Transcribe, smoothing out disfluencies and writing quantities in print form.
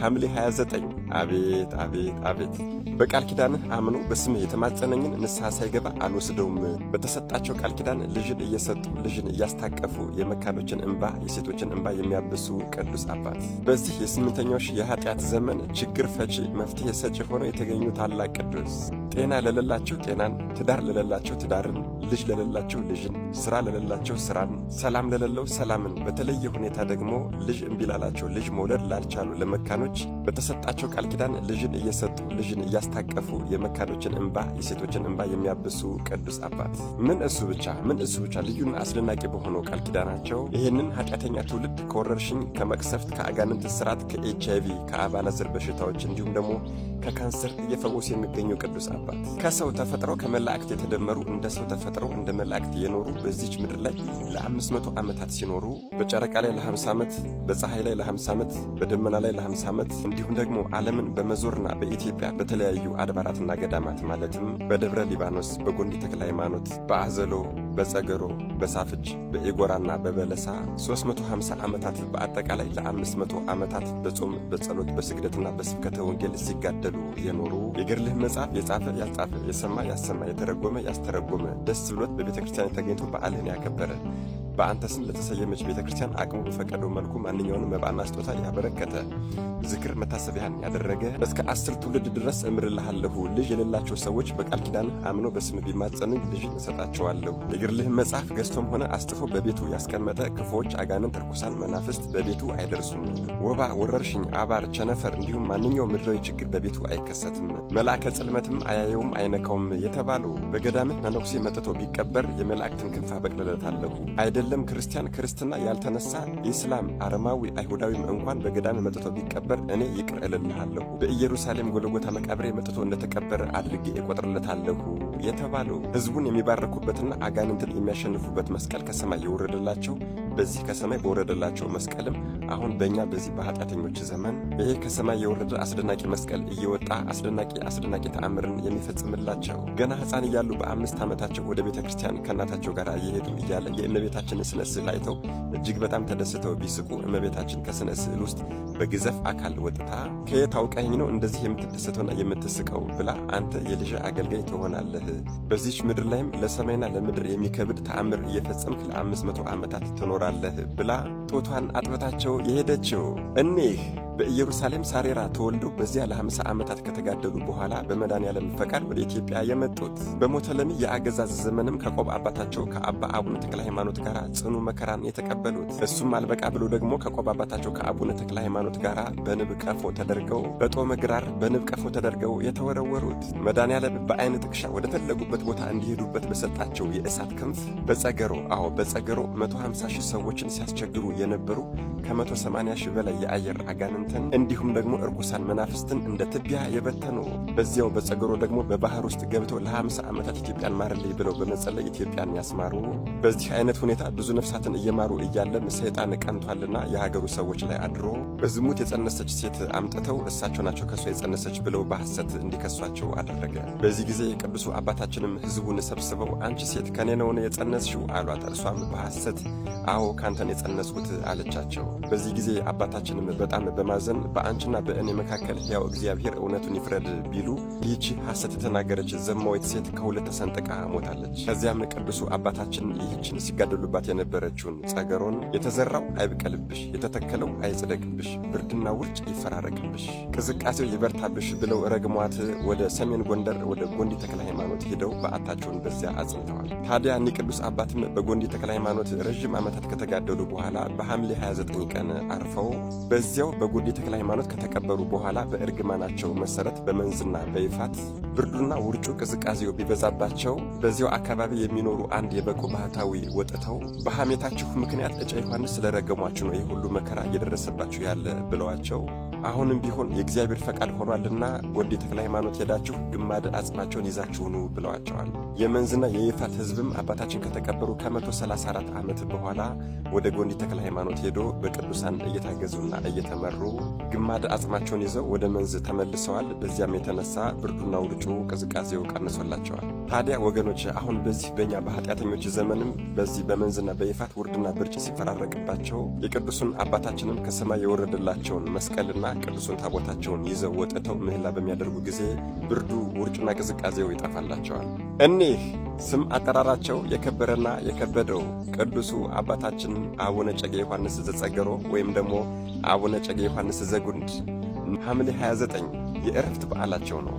ሐምሌ 29 አቤት አቤት አቤት! በቃል ኪዳንህ አምኖ በስምህ የተማጸነኝን ንስሐ ሳይገባ አልወስደውም። በተሰጣቸው ቃል ኪዳን ልጅን እየሰጡ ልጅን እያስታቀፉ የመካኖችን እንባ የሴቶችን እንባ የሚያብሱ ቅዱስ አባት በዚህ የስምንተኛው ሺህ የኃጢአት ዘመን ችግር ፈቺ መፍትሄ ሰጪ ሆነው የተገኙ ታላቅ ቅዱስ፣ ጤና ለሌላቸው ጤናን፣ ትዳር ለሌላቸው ትዳርን፣ ልጅ ለሌላቸው ልጅን፣ ሥራ ለሌላቸው ሥራን፣ ሰላም ለሌለው ሰላምን፣ በተለየ ሁኔታ ደግሞ ልጅ እምቢ ላላቸው ልጅ መውለድ ላልቻሉ ለመካኖች በተሰጣቸው ቃል ኪዳን ልጅን እየሰጡ ልጅን እያስታቀፉ የመካኖችን እንባ የሴቶችን እንባ የሚያብሱ ቅዱስ አባት ምን እሱ ብቻ ልዩና አስደናቂ በሆነው ቃል ኪዳናቸው ይህንን ኃጢአተኛ ትውልድ ከወረርሽኝ፣ ከመቅሰፍት፣ ከአጋንንት እስራት፣ ከኤችአይቪ፣ ከአባላዘር በሽታዎች እንዲሁም ደግሞ ከካንሰር እየፈወሱ የሚገኙ ቅዱስ አባት ከሰው ተፈጥረው ከመላእክት የተደመሩ እንደ ሰው ተፈጥረው እንደ መላእክት የኖሩ በዚች ምድር ላይ ለ500 ዓመታት ሲኖሩ በጨረቃ ላይ ለ50 ዓመት፣ በፀሐይ ላይ ለ50 ዓመት፣ በደመና ላይ ለ50 ዓመት እንዲሁም ደግሞ ዓለምን በመዞርና በኢትዮጵያ በተለያዩ አድባራትና ገዳማት ማለትም በደብረ ሊባኖስ፣ በጎንዲ ተክለ ሃይማኖት፣ በአዘሎ፣ በጸገሮ፣ በሳፍጅ፣ በኤጎራና በበለሳ 350 ዓመታት በአጠቃላይ ለ500 ዓመታት በጾም በጸሎት በስግደትና በስብከተ ወንጌል ሲጋደሉ የኖሩ የገድልህ መጽሐፍ የጻፈ ያልጻፈ የሰማ ያሰማ የተረጎመ ያስተረጎመ ደስ ብሎት በቤተ ክርስቲያን ተገኝቶ በዓልን ያከበረ በአንተ ስም ለተሰየመች ቤተ ክርስቲያን አቅሙ በፈቀደው መልኩ ማንኛውንም መባና ስጦታ ያበረከተ ዝክር መታሰቢያን ያደረገ እስከ 10 ትውልድ ድረስ እምርልሃለሁ። ልጅ የሌላቸው ሰዎች በቃል ኪዳን አምኖ በስም ቢማጸኑኝ ልጅ እሰጣቸዋለሁ። የገድልህን መጽሐፍ ገዝቶም ሆነ አስጥፎ በቤቱ ያስቀመጠ ክፉዎች፣ አጋንንት፣ ርኩሳን መናፍስት በቤቱ አይደርሱም። ወባ፣ ወረርሽኝ፣ አባር፣ ቸነፈር እንዲሁም ማንኛውም ምድራዊ ችግር በቤቱ አይከሰትም። መልአከ ጽልመትም አያየውም አይነካውም የተባሉ በገዳምህ መነኩሴ መጥቶ ቢቀበር የመላእክትን ክንፍ አበቅልለታለሁ። አይደለም ክርስቲያን ክርስትና ያልተነሳ ኢስላም አረማዊ አይሁዳዊም እንኳን በገዳም መጥቶ ቢቀበር እኔ ይቅር እልልሃለሁ። በኢየሩሳሌም ጎልጎታ መቃብሬ መጥቶ እንደተቀበረ አድርጌ እቆጥርለታለሁ የተባሉ ሕዝቡን የሚባረኩበትና አጋንንትን የሚያሸንፉበት መስቀል ከሰማይ የወረደላቸው በዚህ ከሰማይ በወረደላቸው መስቀልም አሁን በእኛ በዚህ በኃጢአተኞች ዘመን ይሄ ከሰማይ የወረደ አስደናቂ መስቀል እየወጣ አስደናቂ ተአምርን የሚፈጽምላቸው ገና ሕፃን እያሉ በ5 ዓመታቸው ወደ ቤተ ክርስቲያን ከእናታቸው ጋር እየሄዱ እያለ የእመቤታችንን ስነ ስዕል አይተው እጅግ በጣም ተደስተው ቢስቁ እመቤታችን ከስነ ስዕል ውስጥ በግዘፍ አካል ወጥታ ከየት አውቀኸኝ ነው እንደዚህ የምትደሰተውና የምትስቀው ብላ አንተ የልጅ አገልጋይ ትሆናለህ፣ በዚች ምድር ላይም ለሰማይና ለምድር የሚከብድ ተአምር እየፈጸምክ ለ500 ዓመታት ትኖራለህ ብላ ጡቷን አጥበታቸው የሄደችው እኒህ በኢየሩሳሌም ሳሬራ ተወልደው በዚያ ለ50 ዓመታት ከተጋደሉ በኋላ በመድኃኔዓለም ፈቃድ ወደ ኢትዮጵያ የመጡት በሞተለሚ የአገዛዝ ዘመንም ከቆብ አባታቸው ከአባ አቡነ ተክለ ሃይማኖት ጋር ጽኑ መከራን የተቀበሉት እሱም አልበቃ ብሎ ደግሞ ከቆብ አባታቸው ከአቡነ ተክለ ሃይማኖት ጋር በንብ ቀፎ ተደርገው በጦመ ግራር በንብ ቀፎ ተደርገው የተወረወሩት መድኃኔዓለም በአይን ጥቅሻ ወደ ፈለጉበት ቦታ እንዲሄዱበት በሰጣቸው የእሳት ክንፍ በጸገሮ በጸገሮ 150,000 ሰዎችን ሲያስቸግሩ የነበሩ ከ180,000 በላይ የአየር አጋንንትን እንዲሁም ደግሞ እርኩሳን መናፍስትን እንደ ትቢያ የበተኑ በዚያው በጸገሮ ደግሞ በባህር ውስጥ ገብተው ለ50 ዓመታት ኢትዮጵያን ማርልኝ ብለው በመጸለይ ኢትዮጵያን ያስማሩ። በዚህ አይነት ሁኔታ ብዙ ነፍሳትን እየማሩ እያለም ሰይጣን ቀንቷልና የሀገሩ ሰዎች ላይ አድሮ በዝሙት የጸነሰች ሴት አምጥተው እሳቸው ናቸው ከሷ የጸነሰች ብለው በሐሰት እንዲከሷቸው አደረገ። በዚህ ጊዜ ቅዱሱ አባታችንም ሕዝቡን ሰብስበው አንቺ ሴት ከኔ ነው የጸነስሽው አሏት። እርሷም በሐሰት አዎ ካንተን የጸነስኩት አለቻቸው። በዚህ ጊዜ አባታችንም በጣም በማዘን በአንቺና በእኔ መካከል ሕያው እግዚአብሔር እውነቱን ይፍረድ ቢሉ ይህቺ ሐሰት የተናገረች ዘማዊት ሴት ከሁለት ተሰንጥቃ ሞታለች። ከዚያም ቅዱሱ አባታችን ይህችን ሲጋደሉባት የነበረችውን ጸገሮን የተዘራው አይብቀልብሽ፣ የተተከለው አይጽደቅብሽ፣ ብርድና ውርጭ ይፈራረቅብሽ፣ ቅዝቃሴው ይበርታብሽ ብለው ረግሟት ወደ ሰሜን ጎንደር ወደ ጎንዲ ተክለ ሃይማኖት ሄደው በዓታቸውን በዚያ አጽንተዋል። ታዲያ እኒህ ቅዱስ አባትም በጎንዲ ተክለ ሃይማኖት ረዥም ዓመታት ከተጋደሉ በኋላ በሐምሌ 29 ቀን አርፈው በዚያው በጎንዲ ተክለ ሃይማኖት ከተቀበሩ በኋላ በእርግማናቸው መሰረት በመንዝና በይፋት ብርዱና ውርጩ ቅዝቃዜው ቢበዛባቸው በዚያው አካባቢ የሚኖሩ አንድ የበቁ ባህታዊ ወጥተው በሐሜታችሁ ምክንያት እጨ ዮሐንስ ስለረገሟችሁ ነው ይህ ሁሉ መከራ እየደረሰባችሁ ያለ ብለዋቸው አሁንም ቢሆን የእግዚአብሔር ፈቃድ ሆኗልና ጎንዲ ተክለ ሃይማኖት ሄዳችሁ ግማደ አጽማቸውን ይዛችሁ ኑ ብለዋቸዋል። የመንዝና የይፋት ሕዝብም አባታችን ከተቀበሩ ከ134 ዓመት በኋላ ወደ ጎንዲ ተክለ ሃይማኖት ሄዶ በቅዱሳን እየታገዙና እየተመሩ ግማደ አጽማቸውን ይዘው ወደ መንዝ ተመልሰዋል። በዚያም የተነሳ ብርዱና ውርጩ ቅዝቃዜው ቀንሶላቸዋል። ታዲያ ወገኖች አሁን በዚህ በእኛ በኃጢአተኞች ዘመንም በዚህ በመንዝና በይፋት ውርድና ብርጭ ሲፈራረቅባቸው የቅዱሱን አባታችንም ከሰማይ የወረደላቸውን መስቀልና ቅዱሱን ታቦታቸውን ይዘው ወጥተው ምህላ በሚያደርጉ ጊዜ ብርዱ ውርጩና ቅዝቃዜው ይጠፋላቸዋል። እኒህ ስም አጠራራቸው የከበረና የከበደው ቅዱሱ አባታችን አቡነ እጨጌ ዮሐንስ ዘጸገሮ ወይም ደግሞ አቡነ እጨጌ ዮሐንስ ዘጉንድ ሐምሌ 29 የዕረፍት በዓላቸው ነው።